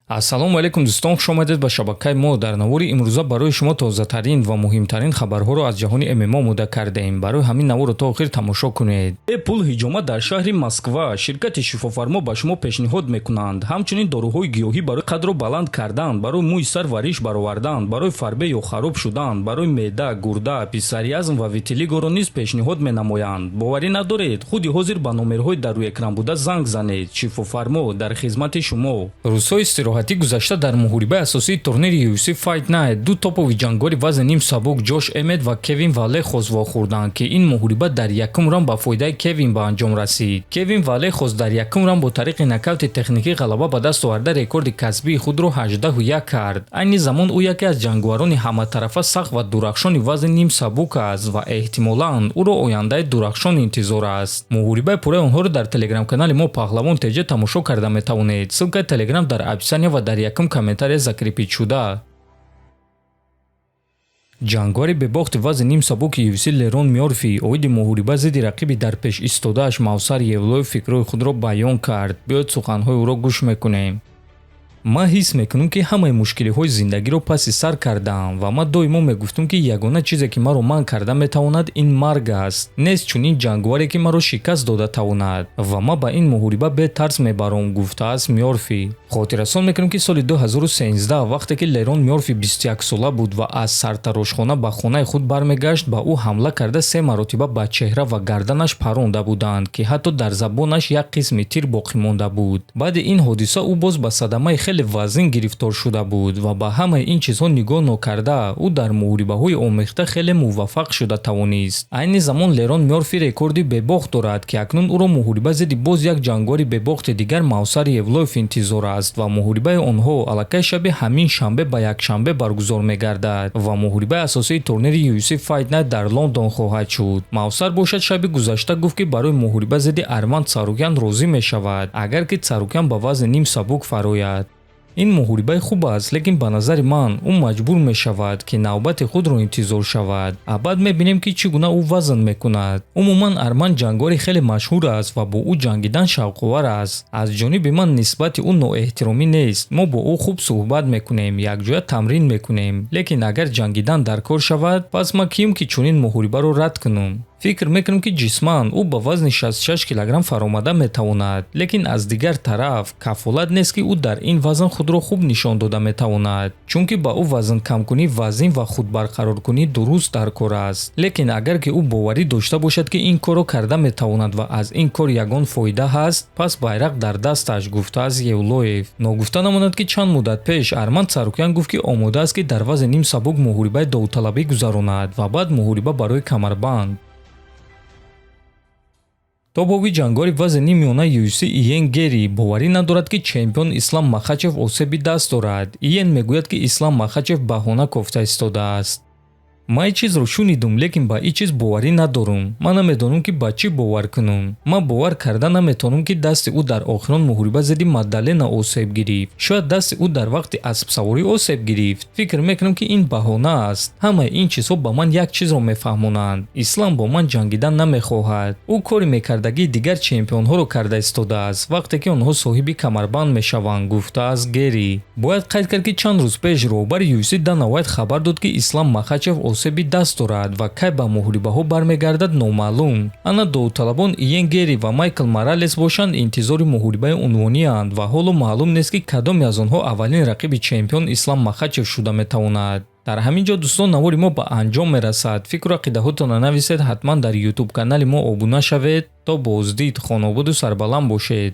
ассалому алайкум дӯстон, хуш омадед ба шабакаи мо. Дар навори имрӯза барои шумо тозатарин ва муҳимтарин хабарҳоро аз ҷаҳони ММО омода кардаем. Барои ҳамин наворро то охир тамошо кунед. Пул ҳиҷомат дар шаҳри Москва. Ширкати шифофармо ба шумо пешниҳод мекунанд. Ҳамчунин дороҳои гиёҳӣ барои қадро баланд кардан, барои мӯи сар вариш баровардан, барои фарбе ё хароб шудан, барои меъда, гурда, писариазм ва витилигоро низ пешниҳод менамоянд. Боварӣ надоред, худи ҳозир ба номерҳои дар рӯи экран буда занг занед. Шифофармо дар хизмати шумо. Рӯзҳои истироҳатӣ гузашта дар муҳорибаи асосии турнири UFC Fight Night ду топови ҷангори вазни ним сабук Ҷош Эммет ва Кевин Валехос вохӯрданд ки ин муҳориба дар якум раунд ба фоидаи Кевин ба анҷом расид. Кевин Валехос дар якум раунд бо тариқи нокаути техникӣ ғалаба ба даст оварда рекорди касбии худро 18-1 кард. Айни замон ӯ яке аз ҷанговарони ҳаматарафа сахт ва дурахшони вазни ним сабук аст ва эҳтимолан ӯро ояндаи дурахшон интизор аст. муҳорибаи пурраи онҳоро дар телеграм-канали мо Паҳлавон ТЖ тамошо карда метавонед. Ссилкаи телеграм дар описания ва дар якум комментария закрепид шуда. ҷангори бебохти вазни ним сабуки UFC Лерон Мёрфи оиди муҳориба зидди рақиби дар пеш истодааш Мавсар Евлоев фикрҳои худро баён кард. биёед суханҳои ӯро гӯш мекунем. ман ҳис мекунам ки ҳамаи мушкилиҳои зиндагиро паси сар кардам ва ман доимо мегуфтам ки ягона чизе ки маро манъ карда метавонад ин марг аст. Нест чунин ҷангваре ки маро шикаст дода тавонад ва ман ба ин муҳориба бетарс мебарам, гуфтааст Мёрфи. хотиррасон мекунам ки соли 2013 вақте ки Лерон Мёрфи 21 сола буд ва аз сартарошхона ба хонаи худ бармегашт, ба ӯ ҳамла карда 3 маротиба ба чеҳра ва гарданаш паронда буданд ки ҳатто дар забонаш як қисми тир боқӣ монда буд. баъди ин ҳодиса ӯ боз ба садамаи хеле вазин гирифтор шуда буд ва ба ҳамаи ин чизҳо нигоҳ нокарда ӯ дар муҳорибаҳои омехта хеле муваффақ шуда тавонист. Айни замон Лерон Мёрфи рекорди бебохт дорад ки акнун ӯро муҳориба зидди боз як ҷангори бебохти дигар Мавсар Евлоев интизор аст ва муҳорибаи онҳо аллакай шаби ҳамин шанбе ба якшанбе баргузор мегардад ва муҳорибаи асосии турнири UFC Fight Night дар Лондон хоҳад шуд. Мавсар бошад шаби гузашта гуфт ки барои муҳориба зидди Арман Царукян розӣ мешавад, агар ки Царукян ба вазни ним сабук фарояд. ин муҳорибаи хуб аст, лекин ба назари ман ӯ маҷбур мешавад ки навбати худро интизор шавад. абад мебинем ки чӣ гуна ӯ вазн мекунад. умуман Арман ҷангори хеле машҳур аст ва бо ӯ ҷангидан шавқовар аст. аз ҷониби ман нисбати ӯ ноэҳтиромӣ нест. мо бо ӯ хуб суҳбат мекунем, якҷоя тамрин мекунем, лекин агар ҷангидан дар кор шавад, пас ман ким ки чунин муҳорибаро рад кунам. фикр мекунам ки ҷисман ӯ ба вазни 66 килограмм фаромада метавонад, лекин аз дигар тараф кафолат нест ки ӯ дар ин вазн худро хуб нишон дода метавонад, чунки ба ӯ вазнкамкунӣ вазин ва худбарқароркунӣ дуруст дар кор аст. лекин агар ки ӯ боварӣ дошта бошад ки ин корро карда метавонад ва аз ин кор ягон фоида ҳаст, пас байрақ дар дасташ, гуфтааст Евлоев. ногуфта намонад ки чанд муддат пеш Арман Царукян гуфт ки омодааст ки дар вазни ним сабук муҳорибаи довталабӣ гузаронад ва баъд муҳориба барои камарбанд. топови ҷангори вазни ними миёна UFC Иен Гери боварӣ надорад ки чемпион Ислам Махачев осеби даст дорад. Иен мегӯяд ки Ислам Махачев баҳона кофта истодааст. ман чизро шунидум, лекин ба ин чиз боварӣ надорам. ман намедонам ки ба чӣ бовар кунам. ман бовар карда наметавонам ки дасти ӯ дар охирон муҳориба зидди Мадалена осеб гирифт. шояд дасти ӯ дар вақти аспсаворӣ осеб гирифт. фикр мекунам ки ин баҳона аст. ҳамаи ин чизҳо ба ман як чизро мефаҳмонанд. Ислам бо ман ҷангидан намехоҳад. ӯ кори мекардагии дигар чемпионҳоро карда истодааст, вақте ки онҳо соҳиби камарбанд мешаванд, гуфтааст Гери. бояд қайд кард ки чанд рӯз пеш роҳбари UFC Дана Вайт хабар дод ки Ислам Махачев осеби даст дорад ва кай ба муҳорибаҳо бармегардад номаълум. ана довталабон Иен Гери ва Майкл Моралес бошанд интизори муҳорибаи унвонианд ва ҳоло маълум нест ки кадоме аз онҳо аввалин рақиби чемпион Ислам Махачев шуда метавонад. дар ҳамин ҷо дӯстон навори мо ба анҷом мерасад. фикру ақидаҳотонро нависед, ҳатман дар YouTube канали мо обуна шавед. то боздид, хонободу сарбаланд бошед.